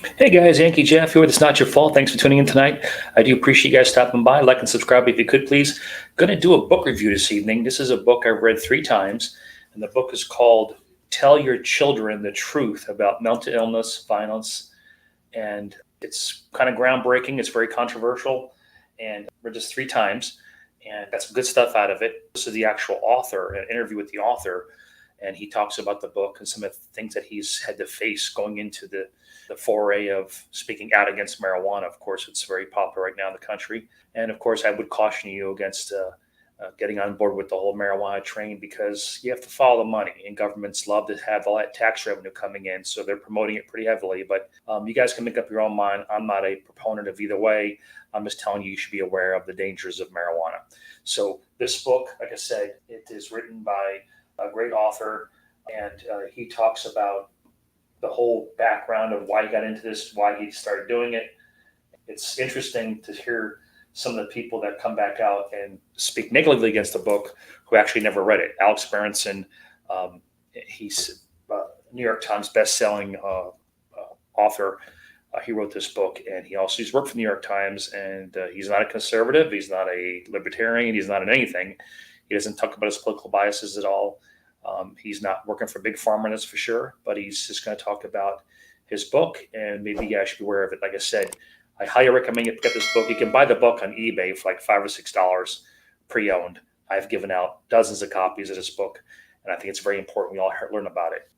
Hey guys, Yankee Jeff here with It's Not Your Fault. Thanks for tuning in tonight. I do appreciate you guys stopping by. Like and subscribe if you could, please. Going to do a book review this evening. This is a book I've read 3 times, and the book is called Tell Your Children the Truth About Mental Illness, Violence, and it's kind of groundbreaking. It's very controversial, and read this 3 times, and got some good stuff out of it. This is the actual author, an interview with the author, and he talks about the book and some of the things that he's had to face going into the foray of speaking out against marijuana. Of course, it's very popular right now in the country. And of course, I would caution you against getting on board with the whole marijuana train because you have to follow the money, and governments love to have all that tax revenue coming in. So they're promoting it pretty heavily. But you guys can make up your own mind. I'm not a proponent of either way. I'm just telling you, you should be aware of the dangers of marijuana. So this book, like I said, it is written by a great author, and he talks about the whole background of why he got into this, why he started doing it. It's interesting to hear some of the people that come back out and speak negatively against the book who actually never read it. Alex Berenson, he's New York Times best-selling author. He wrote this book, and he's worked for the New York Times, and he's not a conservative, he's not a libertarian, he's not an anything. He doesn't talk about his political biases at all. He's not working for Big Pharma, that's for sure, but he's just going to talk about his book, and maybe you guys should be aware of it. Like I said, I highly recommend you get this book. You can buy the book on eBay for like $5 or $6 pre-owned. I've given out dozens of copies of this book, and I think it's very important we all learn about it.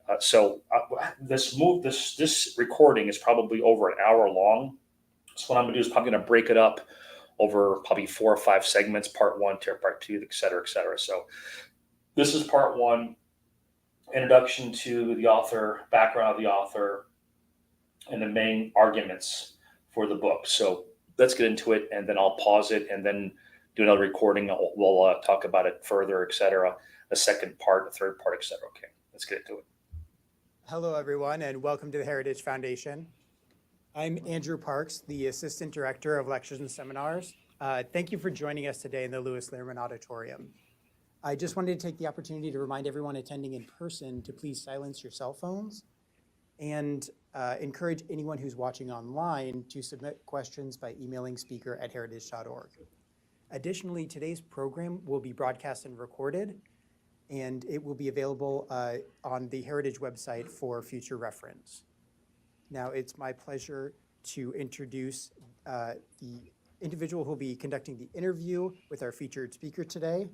This recording is probably over an hour long. So what I'm going to do is probably going to break it up over probably 4 or 5 segments, part 1 to part 2, et cetera, et cetera. So this is part 1, introduction to the author, background of the author, and the main arguments for the book. So let's get into it, and then I'll pause it and then do another recording. We'll talk about it further, et cetera. A second part, a third part, et cetera. Okay, let's get into it. Hello, everyone, and welcome to the Heritage Foundation. I'm Andrew Parks, the Assistant Director of Lectures and Seminars. Thank you for joining us today in the Lewis Lehrman Auditorium. I just wanted to take the opportunity to remind everyone attending in person to please silence your cell phones and encourage anyone who's watching online to submit questions by emailing speaker@heritage.org. Additionally, today's program will be broadcast and recorded, and it will be available on the Heritage website for future reference. Now, it's my pleasure to introduce the individual who will be conducting the interview with our featured speaker today.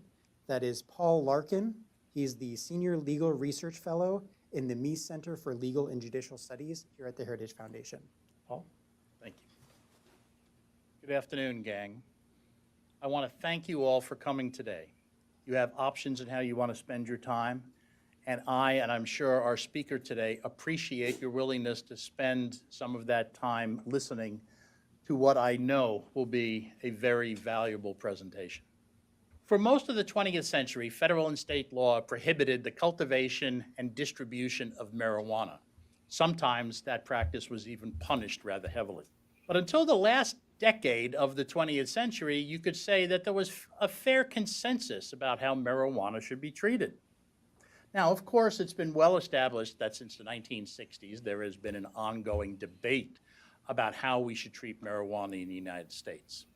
That is Paul Larkin. He's the Senior Legal Research Fellow in the Meese Center for Legal and Judicial Studies here at the Heritage Foundation. Paul? Thank you. Good afternoon, gang. I want to thank you all for coming today. You have options in how you want to spend your time, and I'm sure our speaker today, appreciate your willingness to spend some of that time listening to what I know will be a very valuable presentation. For most of the 20th century, federal and state law prohibited the cultivation and distribution of marijuana. Sometimes that practice was even punished rather heavily. But until the last decade of the 20th century, you could say that there was a fair consensus about how marijuana should be treated. Now, of course, it's been well established that since the 1960s, there has been an ongoing debate about how we should treat marijuana in the United States.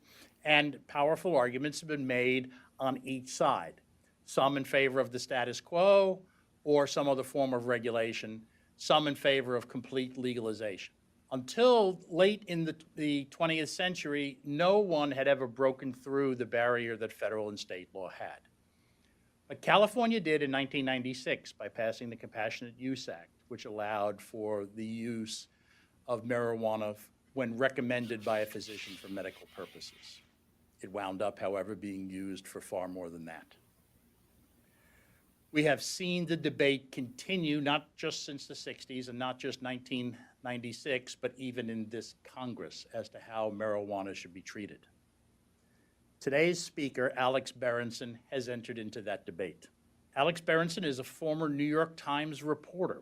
And powerful arguments have been made on each side, some in favor of the status quo or some other form of regulation, some in favor of complete legalization. Until late in the 20th century, no one had ever broken through the barrier that federal and state law had. But California did in 1996 by passing the Compassionate Use Act, which allowed for the use of marijuana when recommended by a physician for medical purposes. It wound up, however, being used for far more than that. We have seen the debate continue, not just since the 60s and not just 1996, but even in this Congress as to how marijuana should be treated. Today's speaker, Alex Berenson, has entered into that debate. Alex Berenson is a former New York Times reporter.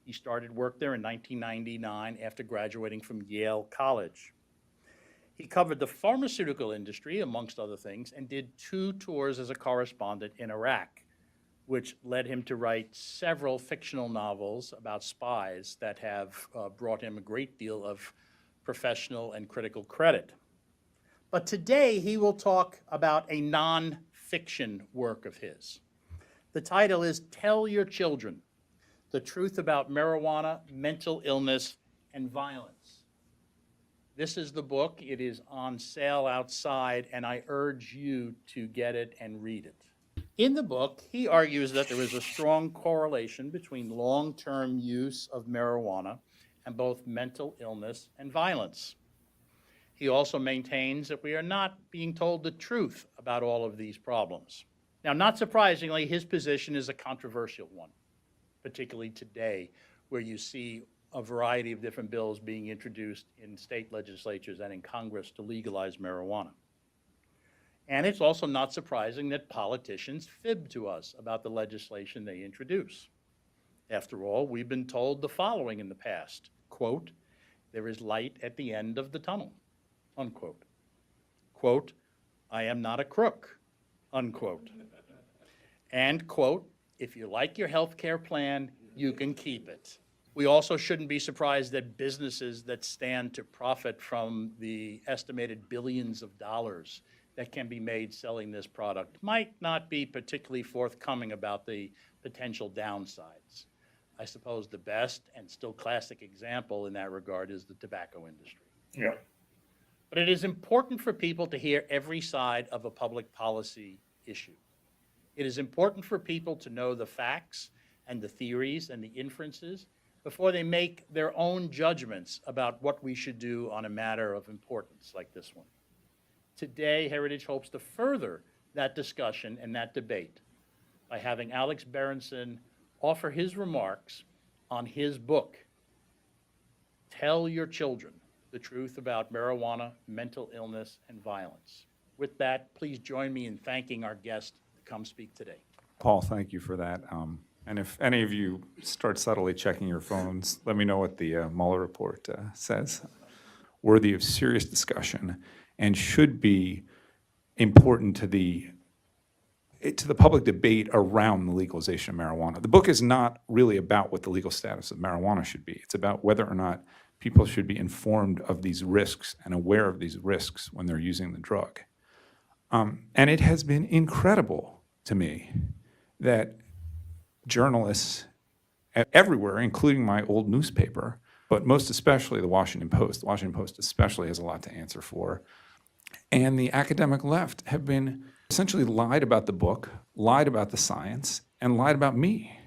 He started work there in 1999 after graduating from Yale College. He covered the pharmaceutical industry, amongst other things, and did 2 tours as a correspondent in Iraq, which led him to write several fictional novels about spies that have brought him a great deal of professional and critical credit. But today he will talk about a non-fiction work of his. The title is Tell Your Children: The Truth About Marijuana, Mental Illness, and Violence. This is the book. It is on sale outside, and I urge you to get it and read it. In the book, he argues that there is a strong correlation between long-term use of marijuana and both mental illness and violence. He also maintains that we are not being told the truth about all of these problems. Now, not surprisingly, his position is a controversial one, particularly today, where you see a variety of different bills being introduced in state legislatures and in Congress to legalize marijuana. And it's also not surprising that politicians fib to us about the legislation they introduce. After all, we've been told the following in the past, quote, "There is light at the end of the tunnel," unquote. Quote, "I am not a crook," unquote. And quote, "If you like your health care plan, you can keep it." We also shouldn't be surprised that businesses that stand to profit from the estimated billions of dollars that can be made selling this product might not be particularly forthcoming about the potential downsides. I suppose the best and still classic example in that regard is the tobacco industry. Yeah. But it is important for people to hear every side of a public policy issue. It is important for people to know the facts and the theories and the inferences before they make their own judgments about what we should do on a matter of importance like this one. Today, Heritage hopes to further that discussion and that debate by having Alex Berenson offer his remarks on his book, Tell Your Children: The Truth About Marijuana, Mental Illness, and Violence. With that, please join me in thanking our guest to come speak today. Paul, thank you for that. And if any of you start subtly checking your phones, let me know what the Mueller report says. Worthy of serious discussion and should be important to the public debate around the legalization of marijuana. The book is not really about what the legal status of marijuana should be. It's about whether or not people should be informed of these risks and aware of these risks when they're using the drug. And it has been incredible to me that journalists everywhere, including my old newspaper, but most especially the Washington Post especially has a lot to answer for, and the academic left have been essentially lied about the book, lied about the science, and lied about me.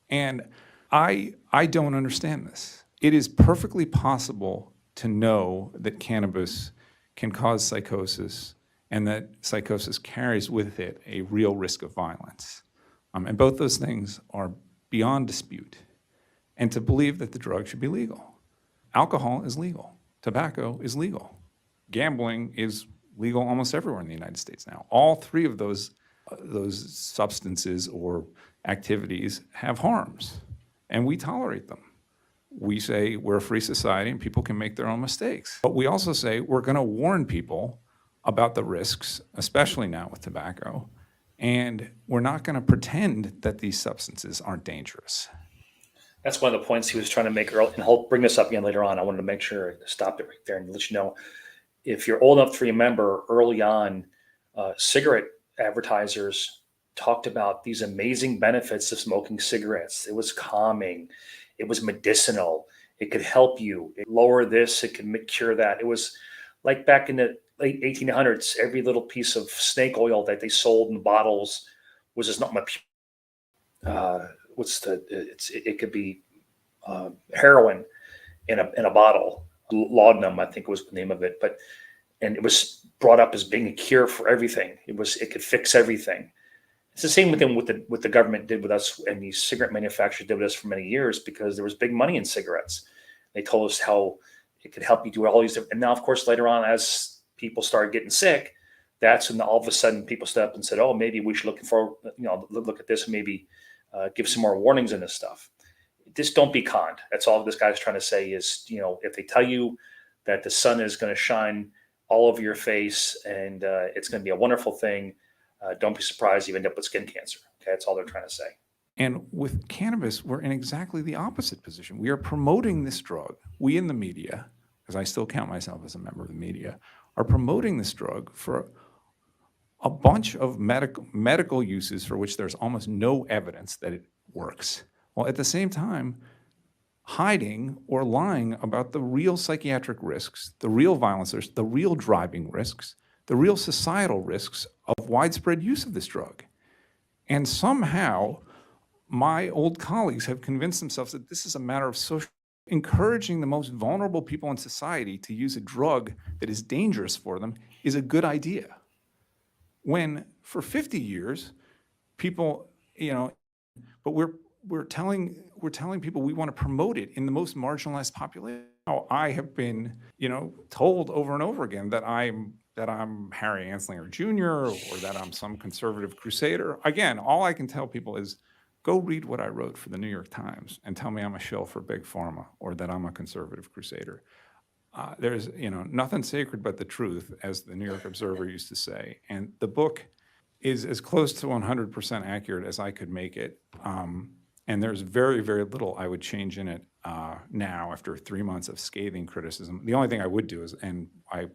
And I don't understand this. It is perfectly possible to know that cannabis can cause psychosis and that psychosis carries with it a real risk of violence. And both those things are beyond dispute. And to believe that the drug should be legal. Alcohol is legal. Tobacco is legal. Gambling is legal almost everywhere in the United States now. All three of those substances or activities have harms, and we tolerate them. We say we're a free society and people can make their own mistakes. But we also say we're going to warn people about the risks, especially now with tobacco, and we're not going to pretend that these substances aren't dangerous. That's one of the points he was trying to make earlier, and he'll bring this up again later on. I wanted to make sure to stop it right there and let you know, if you're old enough to remember, early on, cigarette advertisers talked about these amazing benefits of smoking cigarettes. It was calming. It was medicinal. It could help you. It lower this. It could cure that. It was like back in the late 1800s, every little piece of snake oil that they sold in bottles was just not my. It could be heroin in a bottle. Laudanum, I think was the name of it, and it was brought up as being a cure for everything. It could fix everything. It's the same with what the government did with us, and the cigarette manufacturers did with us for many years, because there was big money in cigarettes. They told us how it could help you do all these different. And now, of course, later on, as people started getting sick, that's when all of a sudden people stepped up and said, "Oh, maybe we should look at this and maybe give some more warnings in this stuff." Just don't be conned. That's all this guy's trying to say is, if they tell you that the sun is going to shine all over your face and it's going to be a wonderful thing, don't be surprised you end up with skin cancer. Okay, that's all they're trying to say. And with cannabis, we're in exactly the opposite position. We are promoting this drug. We in the media, because I still count myself as a member of the media, are promoting this drug for a bunch of medical uses for which there's almost no evidence that it works. While at the same time, hiding or lying about the real psychiatric risks, the real violence risks, the real driving risks, the real societal risks of widespread use of this drug. And somehow, my old colleagues have convinced themselves that this is a matter of social, encouraging the most vulnerable people in society to use a drug that is dangerous for them is a good idea. When for 50 years, people, but we're telling people we want to promote it in the most marginalized population. Now, I have been, told over and over again that I'm Harry Anslinger Jr. or that I'm some conservative crusader. Again, all I can tell people is go read what I wrote for the New York Times and tell me I'm a shill for Big Pharma or that I'm a conservative crusader. There's, nothing sacred but the truth, as the New York Observer used to say. And the book is as close to 100% accurate as I could make it. And there's very, very little I would change in it now after 3 months of scathing criticism. The only thing I would do is, and I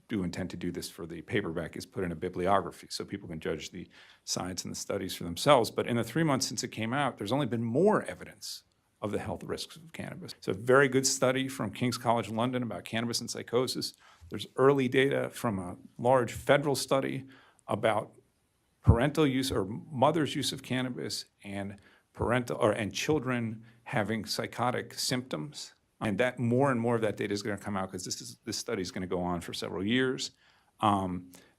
do intend to do this for the paperback, is put in a bibliography so people can judge the science and the studies for themselves. But in the 3 months since it came out, there's only been more evidence of the health risks of cannabis. It's a very good study from King's College London about cannabis and psychosis. There's early data from a large federal study about parental use or mother's use of cannabis and children having psychotic symptoms. And that more and more of that data is going to come out because this study is going to go on for several years.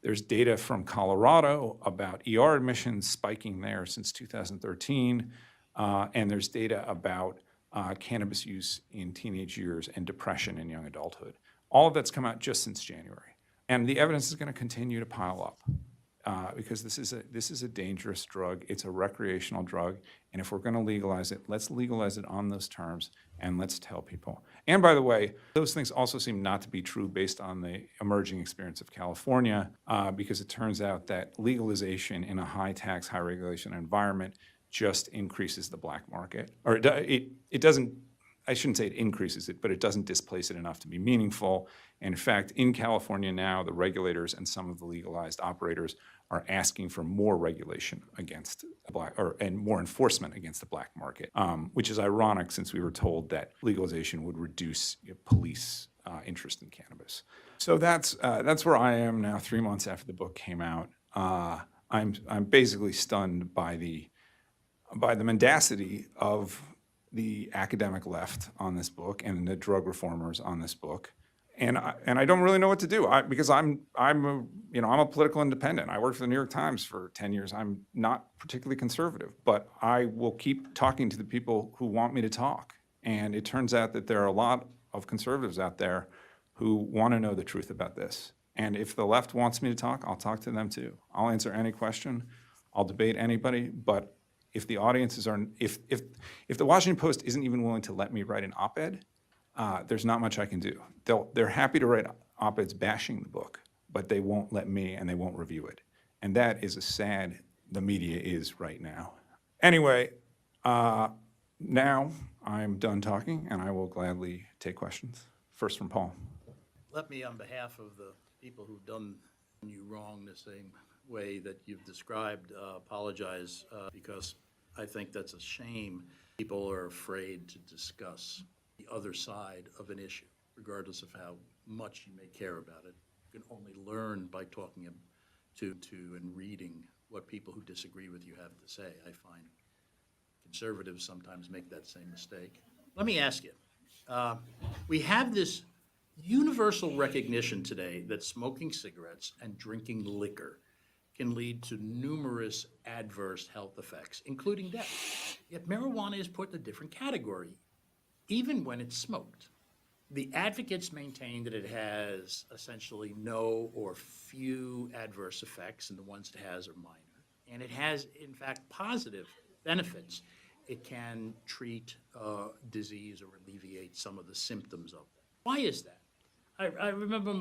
There's data from Colorado about ER admissions spiking there since 2013. And there's data about cannabis use in teenage years and depression in young adulthood. All of that's come out just since January. And the evidence is going to continue to pile up because this is a dangerous drug. It's a recreational drug. And if we're going to legalize it, let's legalize it on those terms and let's tell people. And by the way, those things also seem not to be true based on the emerging experience of California because it turns out that legalization in a high tax, high regulation environment just increases the black market. Or it doesn't, I shouldn't say it increases it, but it doesn't displace it enough to be meaningful. And in fact, in California now, the regulators and some of the legalized operators are asking for more regulation against and more enforcement against the black market, which is ironic since we were told that legalization would reduce police interest in cannabis. So that's where I am now, 3 months after the book came out. I'm basically stunned by the mendacity of the academic left on this book and the drug reformers on this book. And I don't really know what to do because I'm a political independent. I worked for the New York Times for 10 years. I'm not particularly conservative, but I will keep talking to the people who want me to talk. And it turns out that there are a lot of conservatives out there who want to know the truth about this. And if the left wants me to talk, I'll talk to them too. I'll answer any question. I'll debate anybody. But if the audiences are, if the Washington Post isn't even willing to let me write an op-ed, there's not much I can do. They're happy to write op-eds bashing the book, but they won't let me and they won't review it. And that is the media is right now. Anyway, now I'm done talking and I will gladly take questions. First from Paul. Let me, on behalf of the people who've done you wrong the same way that you've described, apologize because I think that's a shame. People are afraid to discuss the other side of an issue, regardless of how much you may care about it. You can only learn by talking to and reading what people who disagree with you have to say. I find conservatives sometimes make that same mistake. Let me ask you, we have this universal recognition today that smoking cigarettes and drinking liquor can lead to numerous adverse health effects, including death. Yet marijuana is put in a different category, even when it's smoked. The advocates maintain that it has essentially no or few adverse effects, and the ones it has are minor. And it has, in fact, positive benefits. It can treat disease or alleviate some of the symptoms of it. Why is that? I remember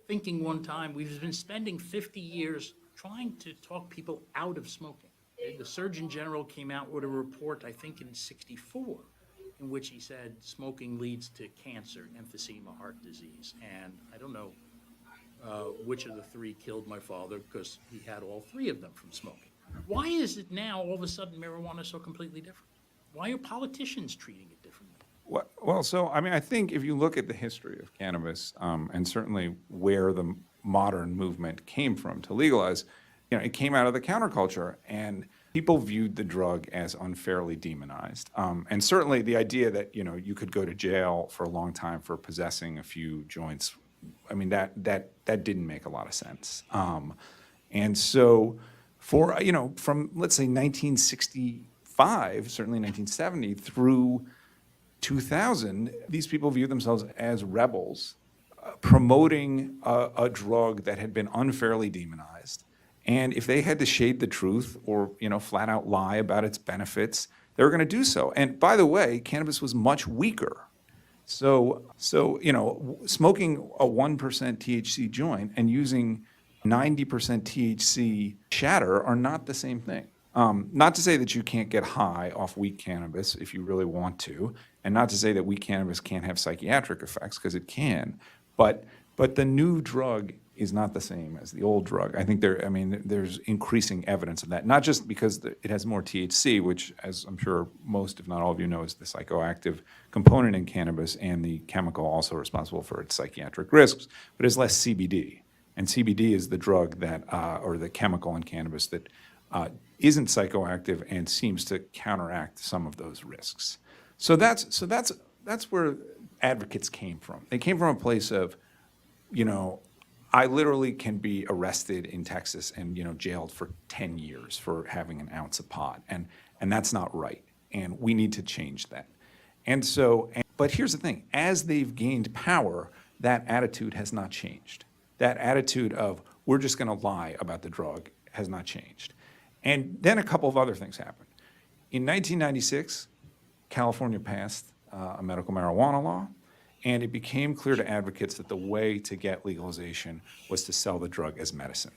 thinking one time, we've been spending 50 years trying to talk people out of smoking. The Surgeon General came out with a report, I think in '64, in which he said smoking leads to cancer, emphysema, heart disease. And I don't know which of the three killed my father, because he had all three of them from smoking. Why is it now all of a sudden marijuana is so completely different? Why are politicians treating it differently? Well, so, I mean, I think if you look at the history of cannabis, and certainly where the modern movement came from to legalize, it came out of the counterculture, and people viewed the drug as unfairly demonized. And certainly the idea that, you could go to jail for a long time for possessing a few joints, I mean, that didn't make a lot of sense. And so from, let's say, 1965, certainly 1970, through 2000, these people view themselves as rebels, promoting a drug that had been unfairly demonized. And if they had to shade the truth or, flat out lie about its benefits, they were going to do so. And by the way, cannabis was much weaker. So smoking a 1% THC joint and using 90% THC shatter are not the same thing. Not to say that you can't get high off weak cannabis if you really want to, and not to say that weak cannabis can't have psychiatric effects, because it can. But the new drug is not the same as the old drug. I think there's increasing evidence of that, not just because it has more THC, which, as I'm sure most, if not all of you know, is the psychoactive component in cannabis and the chemical also responsible for its psychiatric risks, but it's less CBD. And CBD is the drug that, or the chemical in cannabis that isn't psychoactive and seems to counteract some of those risks. So that's where advocates came from. They came from a place of, I literally can be arrested in Texas and, jailed for 10 years for having an ounce of pot. And that's not right. And we need to change that. But here's the thing, as they've gained power, that attitude has not changed. That attitude of, we're just going to lie about the drug, has not changed. And then a couple of other things happened. In 1996, California passed a medical marijuana law, and it became clear to advocates that the way to get legalization was to sell the drug as medicine.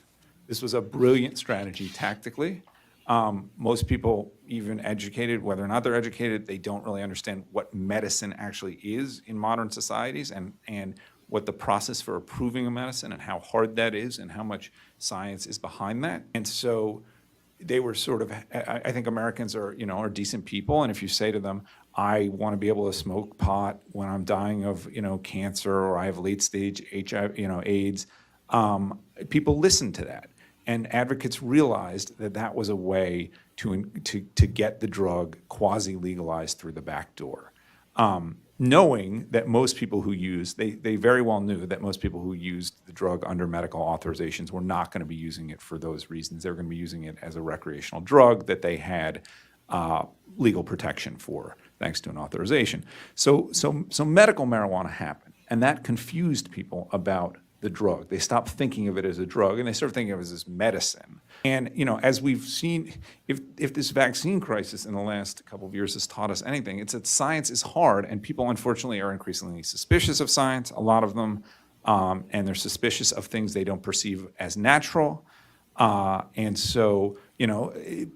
This was a brilliant strategy tactically. Most people, even educated, whether or not they're educated, they don't really understand what medicine actually is in modern societies, and what the process for approving a medicine and how hard that is and how much science is behind that. And so they were sort of, I think Americans are decent people, and if you say to them, I want to be able to smoke pot when I'm dying of, cancer, or I have late stage HIV, AIDS, people listen to that. And advocates realized that that was a way to get the drug quasi-legalized through the back door. Knowing that most people who they very well knew that most people who used the drug under medical authorizations were not going to be using it for those reasons. They were going to be using it as a recreational drug that they had legal protection for, thanks to an authorization. So medical marijuana happened, and that confused people about the drug. They stopped thinking of it as a drug, and they started thinking of it as medicine. And as we've seen, if this vaccine crisis in the last couple of years has taught us anything, it's that science is hard, and people unfortunately are increasingly suspicious of science, a lot of them, and they're suspicious of things they don't perceive as natural. And so,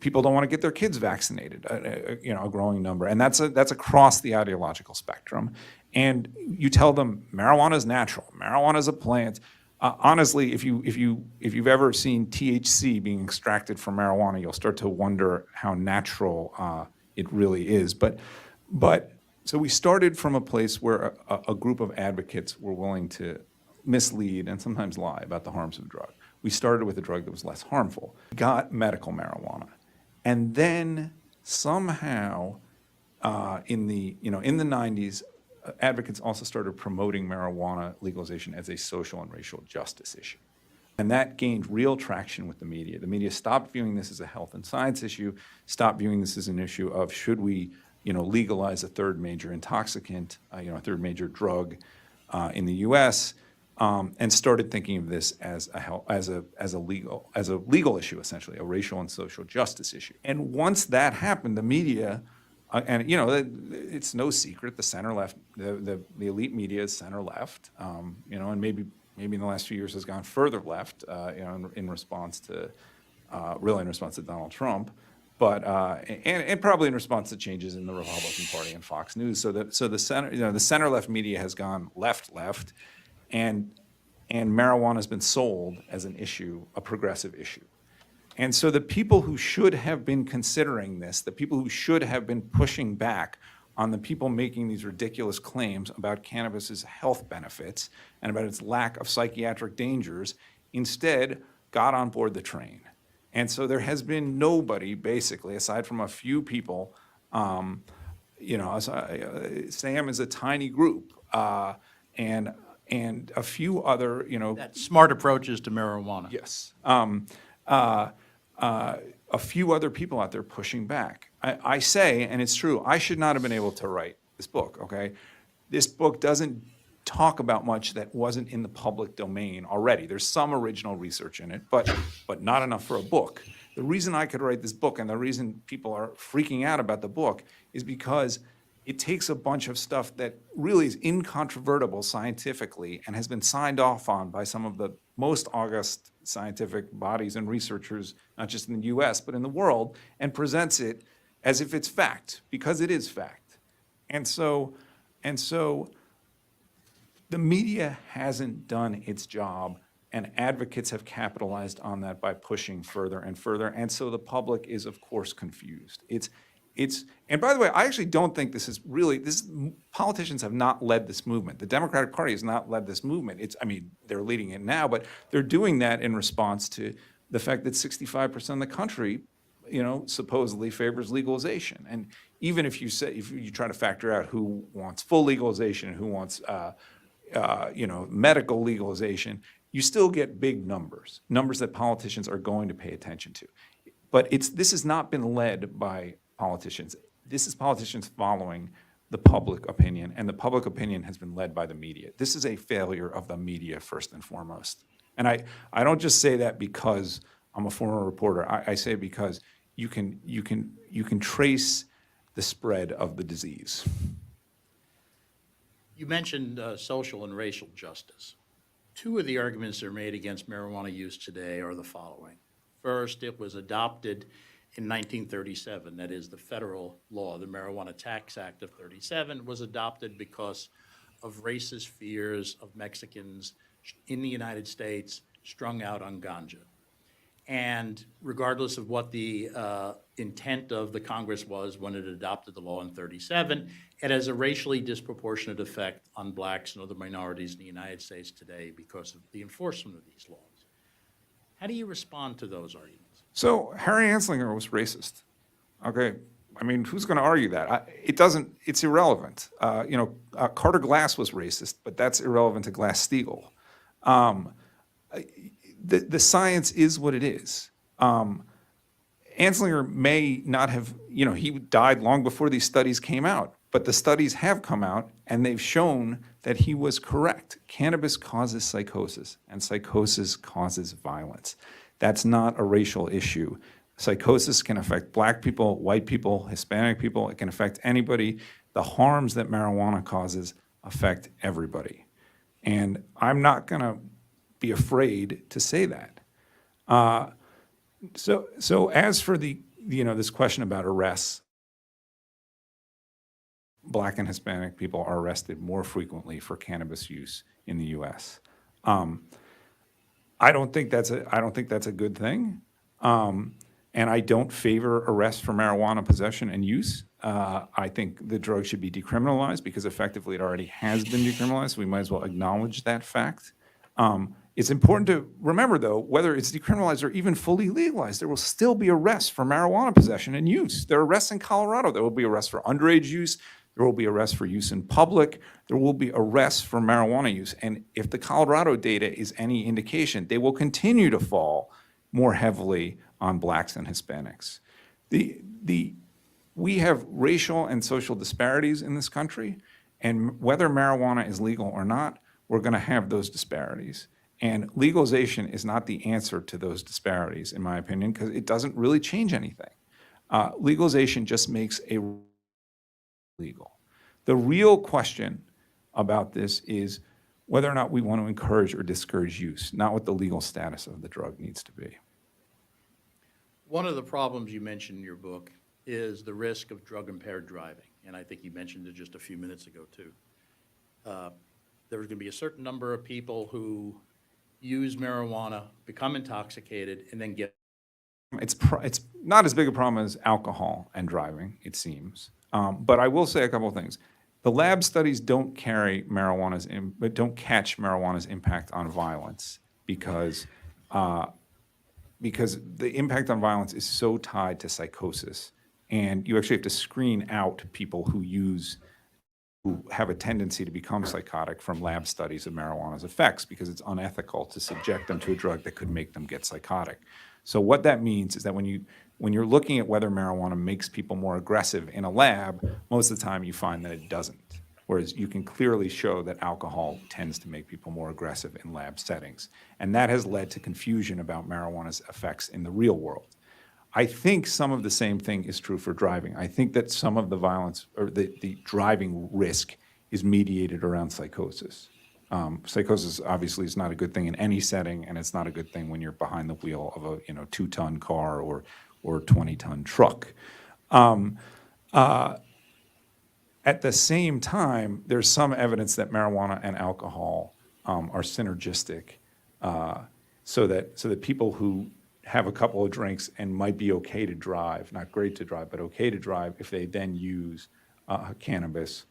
people don't want to get their kids vaccinated, a growing number. And that's across the ideological spectrum. And you tell them marijuana is natural, marijuana is a plant. Honestly, if you've ever seen THC being extracted from marijuana, you'll start to wonder how natural it really is. But so we started from a place where a group of advocates were willing to mislead and sometimes lie about the harms of the drug. We started with a drug that was less harmful. We got medical marijuana. And then somehow in the 90s, advocates also started promoting marijuana legalization as a social and racial justice issue. And that gained real traction with the media. The media stopped viewing this as a health and science issue, stopped viewing this as an issue of should we legalize a third major intoxicant, a third major drug in the US, and started thinking of this as a legal issue, essentially, a racial and social justice issue. And once that happened, the media, and it's no secret, the center left, the elite media is center left, and maybe in the last few years has gone further left, in response to Donald Trump. and probably in response to changes in the Republican Party and Fox News. So the center, the center-left media has gone left, and marijuana has been sold as an issue, a progressive issue. And so the people who should have been considering this, the people who should have been pushing back on the people making these ridiculous claims about cannabis's health benefits and about its lack of psychiatric dangers, instead got on board the train. And so there has been nobody, basically, aside from a few people, Sam is a tiny group, and a few other, That smart approaches to marijuana. yes. A few other people out there pushing back. I say, and it's true, I should not have been able to write this book, okay? This book doesn't talk about much that wasn't in the public domain already. There's some original research in it, but not enough for a book. The reason I could write this book and the reason people are freaking out about the book is because it takes a bunch of stuff that really is incontrovertible scientifically and has been signed off on by some of the most august scientific bodies and researchers, not just in the US, but in the world, and presents it as if it's fact, because it is fact. And so the media hasn't done its job, and advocates have capitalized on that by pushing further and further, and so the public is, of course, confused. And by the way, I actually don't think politicians have not led this movement. The Democratic Party has not led this movement. They're leading it now, but they're doing that in response to the fact that 65% of the country, supposedly favors legalization. And even if you try to factor out who wants full legalization and who wants, medical legalization, you still get big numbers that politicians are going to pay attention to. But this has not been led by politicians. This is politicians following the public opinion, and the public opinion has been led by the media. This is a failure of the media, first and foremost. And I don't just say that because I'm a former reporter. I say it because you can trace the spread of the disease. You mentioned social and racial justice. Two of the arguments that are made against marijuana use today are the following. First, it was adopted in 1937, that is the federal law, the Marijuana Tax Act of 37, was adopted because of racist fears of Mexicans in the United States strung out on ganja. And regardless of what the intent of the Congress was when it adopted the law in 37, it has a racially disproportionate effect on blacks and other minorities in the United States today because of the enforcement of these laws. How do you respond to those arguments? So Harry Anslinger was racist. Okay, who's going to argue that? It's irrelevant. Carter Glass was racist, but that's irrelevant to Glass-Steagall. The science is what it is. Anslinger may not have, he died long before these studies came out, but the studies have come out and they've shown that he was correct. Cannabis causes psychosis, and psychosis causes violence. That's not a racial issue. Psychosis can affect black people, white people, Hispanic people. It can affect anybody. The harms that marijuana causes affect everybody. And I'm not going to be afraid to say that. So as for this question about arrests, black and Hispanic people are arrested more frequently for cannabis use in the U.S. I don't think that's a good thing, and I don't favor arrests for marijuana possession and use. I think the drug should be decriminalized because effectively it already has been decriminalized. We might as well acknowledge that fact. It's important to remember, though, whether it's decriminalized or even fully legalized, there will still be arrests for marijuana possession and use. There are arrests in Colorado. There will be arrests for underage use. There will be arrests for use in public. There will be arrests for marijuana use. And if the Colorado data is any indication, they will continue to fall more heavily on blacks and Hispanics. We have racial and social disparities in this country, and whether marijuana is legal or not, we're going to have those disparities. And legalization is not the answer to those disparities, in my opinion, because it doesn't really change anything. Legalization just makes a legal. The real question about this is whether or not we want to encourage or discourage use, not what the legal status of the drug needs to be. One of the problems you mentioned in your book is the risk of drug-impaired driving, and I think you mentioned it just a few minutes ago, too. There's going to be a certain number of people who use marijuana, become intoxicated, and then get. It's not as big a problem as alcohol and driving, it seems. But I will say a couple of things. The lab studies don't catch marijuana's impact on violence because the impact on violence is so tied to psychosis, and you actually have to screen out people who have a tendency to become psychotic from lab studies of marijuana's effects because it's unethical to subject them to a drug that could make them get psychotic. So what that means is that when you're looking at whether marijuana makes people more aggressive in a lab, most of the time you find that it doesn't. Whereas you can clearly show that alcohol tends to make people more aggressive in lab settings. And that has led to confusion about marijuana's effects in the real world. I think some of the same thing is true for driving. I think that some of the violence or the driving risk is mediated around psychosis. Psychosis obviously is not a good thing in any setting, and it's not a good thing when you're behind the wheel of a 2-ton car or 20-ton truck. At the same time, there's some evidence that marijuana and alcohol are synergistic, so that people who have a couple of drinks and might be okay to drive, not great to drive, but okay to drive, if they then use cannabis,